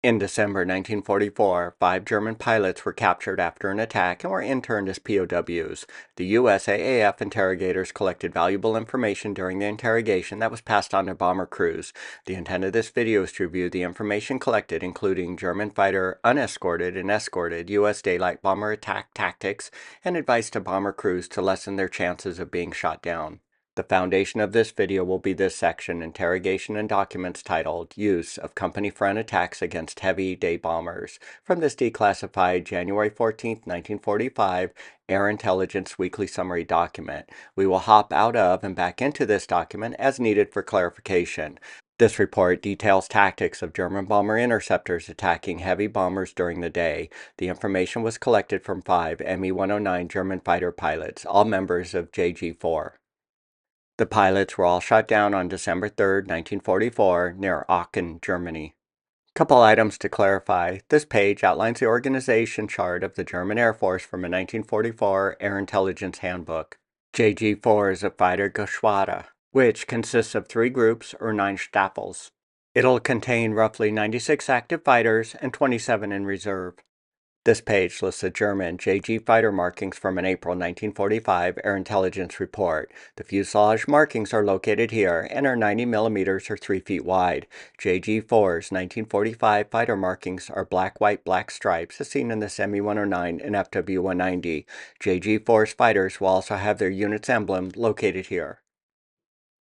In December 1944, 5 German pilots were captured after an attack and were interned as POWs. The USAAF interrogators collected valuable information during the interrogation that was passed on to bomber crews. The intent of this video is to review the information collected, including German fighter unescorted and escorted U.S. daylight bomber attack tactics and advice to bomber crews to lessen their chances of being shot down. The foundation of this video will be this section, Interrogation and Documents, titled Use of Company Front Attacks Against Heavy Day Bombers, from this declassified January 14, 1945 Air Intelligence Weekly Summary document. We will hop out of and back into this document as needed for clarification. This report details tactics of German bomber interceptors attacking heavy bombers during the day. The information was collected from 5 Me-109 German fighter pilots, all members of JG-4. The pilots were all shot down on December 3, 1944, near Aachen, Germany. Couple items to clarify. This page outlines the organization chart of the German Air Force from a 1944 Air Intelligence Handbook. JG-4 is a fighter Geschwader, which consists of 3 groups or 9 Staffels. It'll contain roughly 96 active fighters and 27 in reserve. This page lists the German JG fighter markings from an April 1945 Air Intelligence report. The fuselage markings are located here and are 90 millimeters or 3 feet wide. JG-4's 1945 fighter markings are black, white, black stripes, as seen in the Me-109 and FW-190. JG-4's fighters will also have their unit's emblem located here.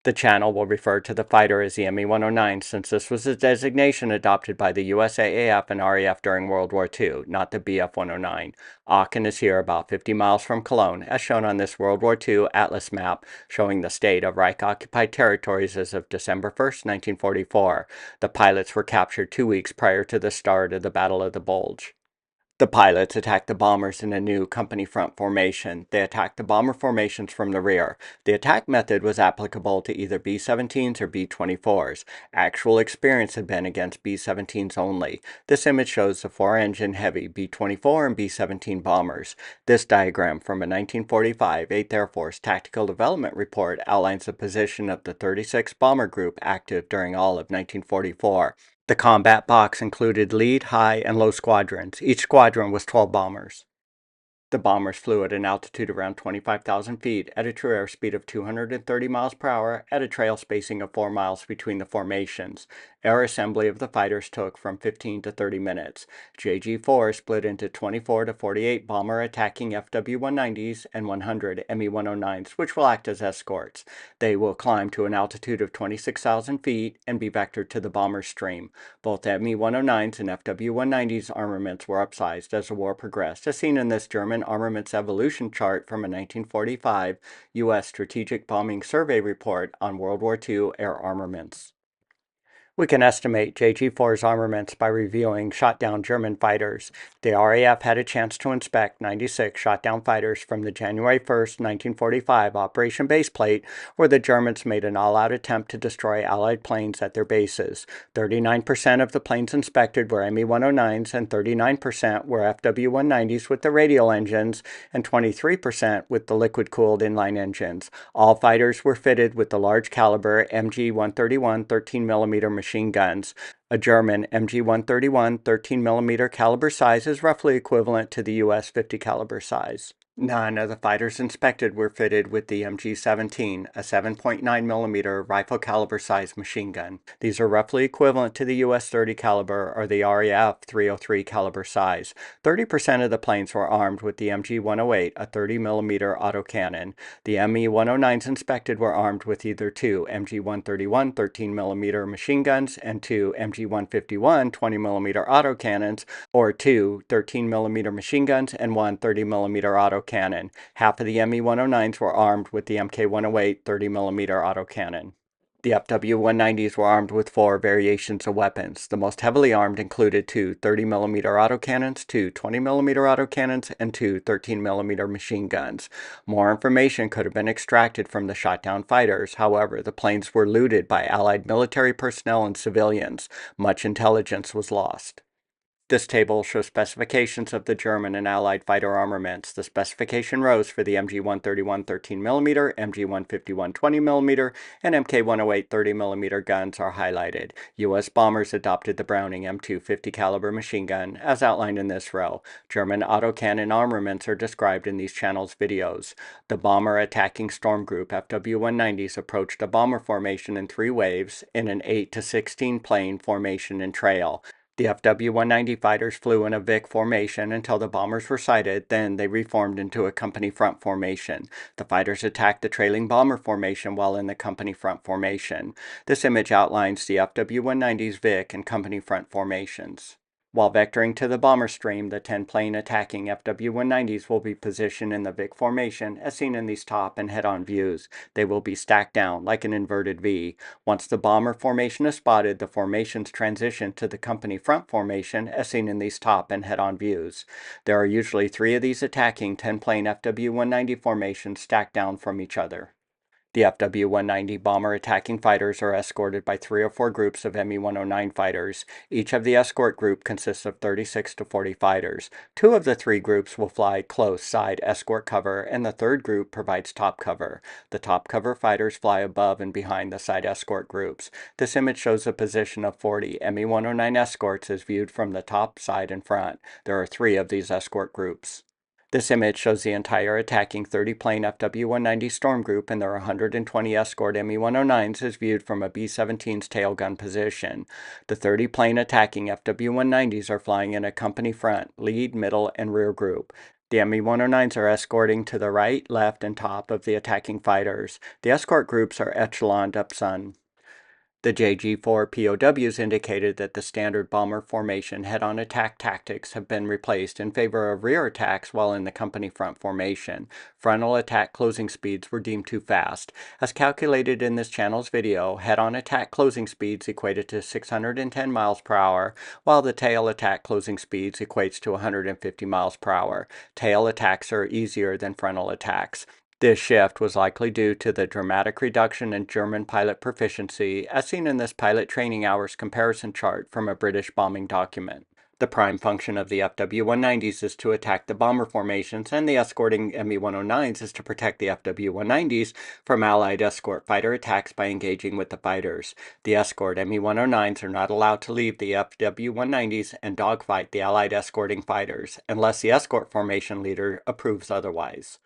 The channel will refer to the fighter as the Me-109 since this was a designation adopted by the USAAF and RAF during World War II, not the Bf-109. Aachen is here about 50 miles from Cologne, as shown on this World War II Atlas map showing the state of Reich-occupied territories as of December 1, 1944. The pilots were captured 2 weeks prior to the start of the Battle of the Bulge. The pilots attacked the bombers in a new company front formation. They attacked the bomber formations from the rear. The attack method was applicable to either B-17s or B-24s. Actual experience had been against B-17s only. This image shows the 4-engine heavy B-24 and B-17 bombers. This diagram from a 1945 8th Air Force Tactical Development Report outlines the position of the 36th Bomber Group active during all of 1944. The combat box included lead, high, and low squadrons. Each squadron was 12 bombers. The bombers flew at an altitude around 25,000 feet at a true airspeed of 230 miles per hour at a trail spacing of 4 miles between the formations. Air assembly of the fighters took from 15 to 30 minutes. JG-4 split into 24 to 48 bomber attacking FW-190s and 100 Me-109s, which will act as escorts. They will climb to an altitude of 26,000 feet and be vectored to the bomber stream. Both Me-109s and FW-190s armaments were upsized as the war progressed, as seen in this German armaments evolution chart from a 1945 U.S. Strategic Bombing Survey report on World War II air armaments. We can estimate JG-4's armaments by reviewing shot-down German fighters. The RAF had a chance to inspect 96 shot-down fighters from the January 1, 1945 Operation Baseplate, where the Germans made an all-out attempt to destroy Allied planes at their bases. 39% of the planes inspected were Me-109s and 39% were FW-190s with the radial engines and 23% with the liquid-cooled inline engines. All fighters were fitted with the large-caliber MG-131 13mm machine guns. A German MG-131 13mm caliber size is roughly equivalent to the U.S. 50 caliber size. None of the fighters inspected were fitted with the MG-17, a 7.9mm rifle caliber size machine gun. These are roughly equivalent to the U.S. 30 caliber or the RAF 303 caliber size. 30% of the planes were armed with the MG-108, a 30mm autocannon. The Me-109s inspected were armed with either 2 MG-131 13mm machine guns and 2 MG-151 20mm autocannons, or 2 13mm machine guns and 1 30mm autocannon. Half of the Me-109s were armed with the Mk-108 30mm autocannon. The FW-190s were armed with 4 variations of weapons. The most heavily armed included 2 30mm autocannons, 2 20mm autocannons, and 2 13mm machine guns. More information could have been extracted from the shot-down fighters. However, the planes were looted by Allied military personnel and civilians. Much intelligence was lost. This table shows specifications of the German and Allied fighter armaments. The specification rows for the MG-131 13mm, MG-151 20mm, and Mk-108 30mm guns are highlighted. U.S. bombers adopted the Browning M2 50 caliber machine gun, as outlined in this row. German autocannon armaments are described in these channels' videos. The bomber attacking storm group FW-190s approached a bomber formation in 3 waves in an 8 to 16 plane formation and trail. The FW-190 fighters flew in a Vic formation until the bombers were sighted, then they reformed into a company front formation. The fighters attacked the trailing bomber formation while in the company front formation. This image outlines the FW-190's Vic and company front formations. While vectoring to the bomber stream, the 10-plane attacking FW-190s will be positioned in the Vic formation as seen in these top and head-on views. They will be stacked down like an inverted V. Once the bomber formation is spotted, the formations transition to the company front formation as seen in these top and head-on views. There are usually 3 of these attacking 10-plane FW-190 formations stacked down from each other. The FW-190 bomber attacking fighters are escorted by 3 or 4 groups of Me-109 fighters. Each of the escort group consists of 36 to 40 fighters. 2 of the 3 groups will fly close side escort cover, and the 3rd group provides top cover. The top cover fighters fly above and behind the side escort groups. This image shows the position of 40 Me-109 escorts as viewed from the top, side, and front. There are 3 of these escort groups. This image shows the entire attacking 30-plane FW-190 storm group and their 120 escort Me-109s as viewed from a B-17's tail gun position. The 30-plane attacking FW-190s are flying in a company front, lead, middle, and rear group. The Me-109s are escorting to the right, left, and top of the attacking fighters. The escort groups are echeloned up sun. The JG4 POWs indicated that the standard bomber formation head-on attack tactics have been replaced in favor of rear attacks while in the company front formation. Frontal attack closing speeds were deemed too fast. As calculated in this channel's video, head-on attack closing speeds equated to 610 miles per hour, while the tail attack closing speeds equates to 150 miles per hour. Tail attacks are easier than frontal attacks. This shift was likely due to the dramatic reduction in German pilot proficiency, as seen in this pilot training hours comparison chart from a British bombing document. The prime function of the FW-190s is to attack the bomber formations, and the escorting Me-109s is to protect the FW-190s from Allied escort fighter attacks by engaging with the fighters. The escort Me-109s are not allowed to leave the FW-190s and dogfight the Allied escorting fighters, unless the escort formation leader approves otherwise.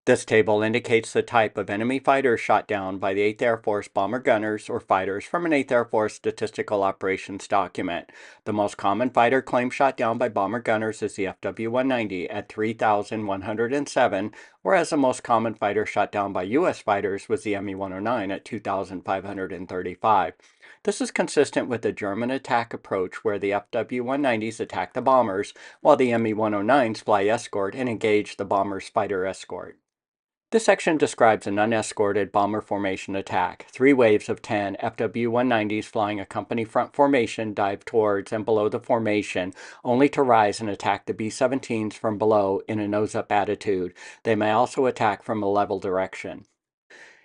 This table indicates the type of enemy fighters shot down by the 8th Air Force bomber gunners or fighters from an 8th Air Force statistical operations document. The most common fighter claim shot down by bomber gunners is the FW-190 at 3,107, whereas the most common fighter shot down by U.S. fighters was the Me-109 at 2,535. This is consistent with the German attack approach where the FW-190s attack the bombers, while the Me-109s fly escort and engage the bomber's fighter escort. This section describes an unescorted bomber formation attack. 3 waves of 10 FW-190s flying a company front formation dive towards and below the formation, only to rise and attack the B-17s from below in a nose-up attitude. They may also attack from a level direction.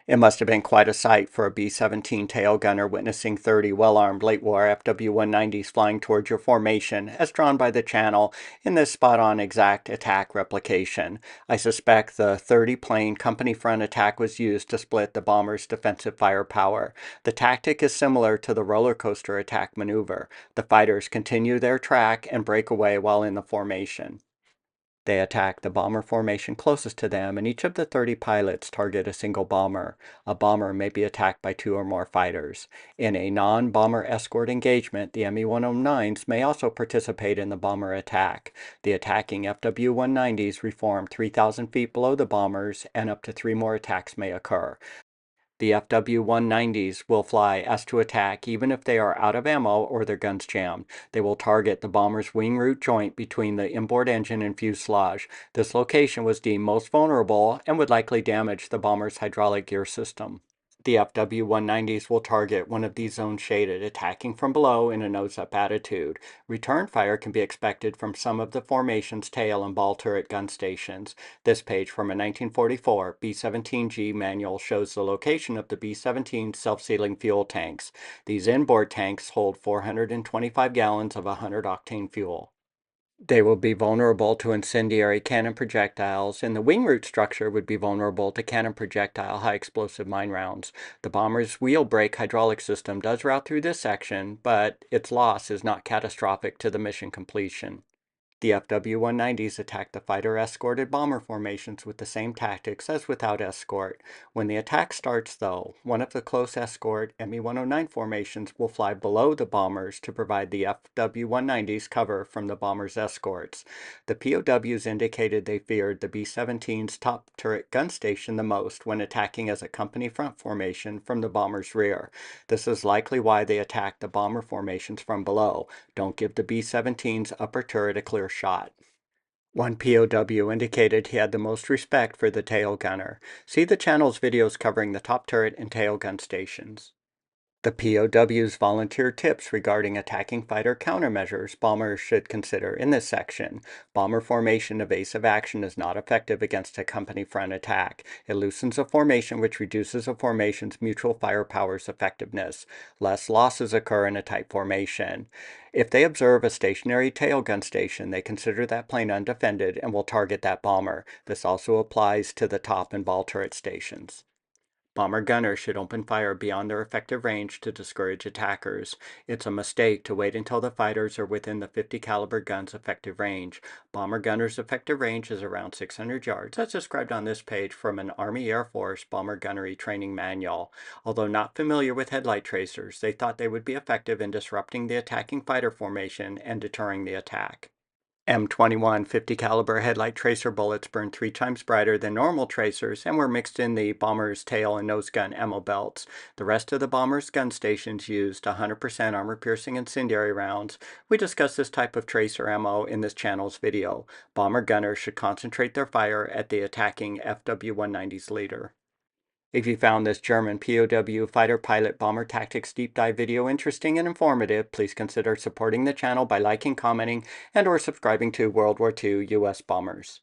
It must have been quite a sight for a B-17 tail gunner witnessing 30 well-armed late-war FW-190s flying towards your formation, as drawn by the channel in this spot-on exact attack replication. I suspect the 30-plane company front attack was used to split the bomber's defensive firepower. The tactic is similar to the roller coaster attack maneuver. The fighters continue their track and break away while in the formation. They attack the bomber formation closest to them, and each of the 30 pilots target a single bomber. A bomber may be attacked by 2 or more fighters. In a non-bomber escort engagement, the Me-109s may also participate in the bomber attack. The attacking FW-190s reform 3,000 feet below the bombers, and up to 3 more attacks may occur. The FW-190s will fly as to attack even if they are out of ammo or their guns jammed. They will target the bomber's wing root joint between the inboard engine and fuselage. This location was deemed most vulnerable and would likely damage the bomber's hydraulic gear system. The FW-190s will target one of these zones shaded, attacking from below in a nose-up attitude. Return fire can be expected from some of the formation's tail and ball turret gun stations. This page from a 1944 B-17G manual shows the location of the B-17 self-sealing fuel tanks. These inboard tanks hold 425 gallons of 100-octane fuel. They will be vulnerable to incendiary cannon projectiles, and the wing root structure would be vulnerable to cannon projectile high-explosive mine rounds. The bomber's wheel brake hydraulic system does route through this section, but its loss is not catastrophic to the mission completion. The FW-190s attack the fighter-escorted bomber formations with the same tactics as without escort. When the attack starts, though, one of the close escort ME-109 formations will fly below the bombers to provide the FW-190s cover from the bombers' escorts. The POWs indicated they feared the B-17's top turret gun station the most when attacking as a company front formation from the bomber's rear. This is likely why they attacked the bomber formations from below. Don't give the B-17's upper turret a clear shot. One POW indicated he had the most respect for the tail gunner. See the channel's videos covering the top turret and tail gun stations. The POW's volunteer tips regarding attacking fighter countermeasures bombers should consider in this section. Bomber formation evasive action is not effective against a company front attack. It loosens a formation, which reduces a formation's mutual firepower's effectiveness. Less losses occur in a tight formation. If they observe a stationary tail gun station, they consider that plane undefended and will target that bomber. This also applies to the top and ball turret stations. Bomber gunners should open fire beyond their effective range to discourage attackers. It's a mistake to wait until the fighters are within the 50 caliber gun's effective range. Bomber gunners' effective range is around 600 yards, as described on this page from an Army Air Force bomber gunnery training manual. Although not familiar with headlight tracers, they thought they would be effective in disrupting the attacking fighter formation and deterring the attack. M21 50 caliber headlight tracer bullets burned 3 times brighter than normal tracers and were mixed in the bomber's tail and nose gun ammo belts. The rest of the bomber's gun stations used 100% armor-piercing incendiary rounds. We discussed this type of tracer ammo in this channel's video. Bomber gunners should concentrate their fire at the attacking FW-190's leader. If you found this German POW fighter pilot bomber tactics deep dive video interesting and informative, please consider supporting the channel by liking, commenting, and/or subscribing to World War II U.S. Bombers.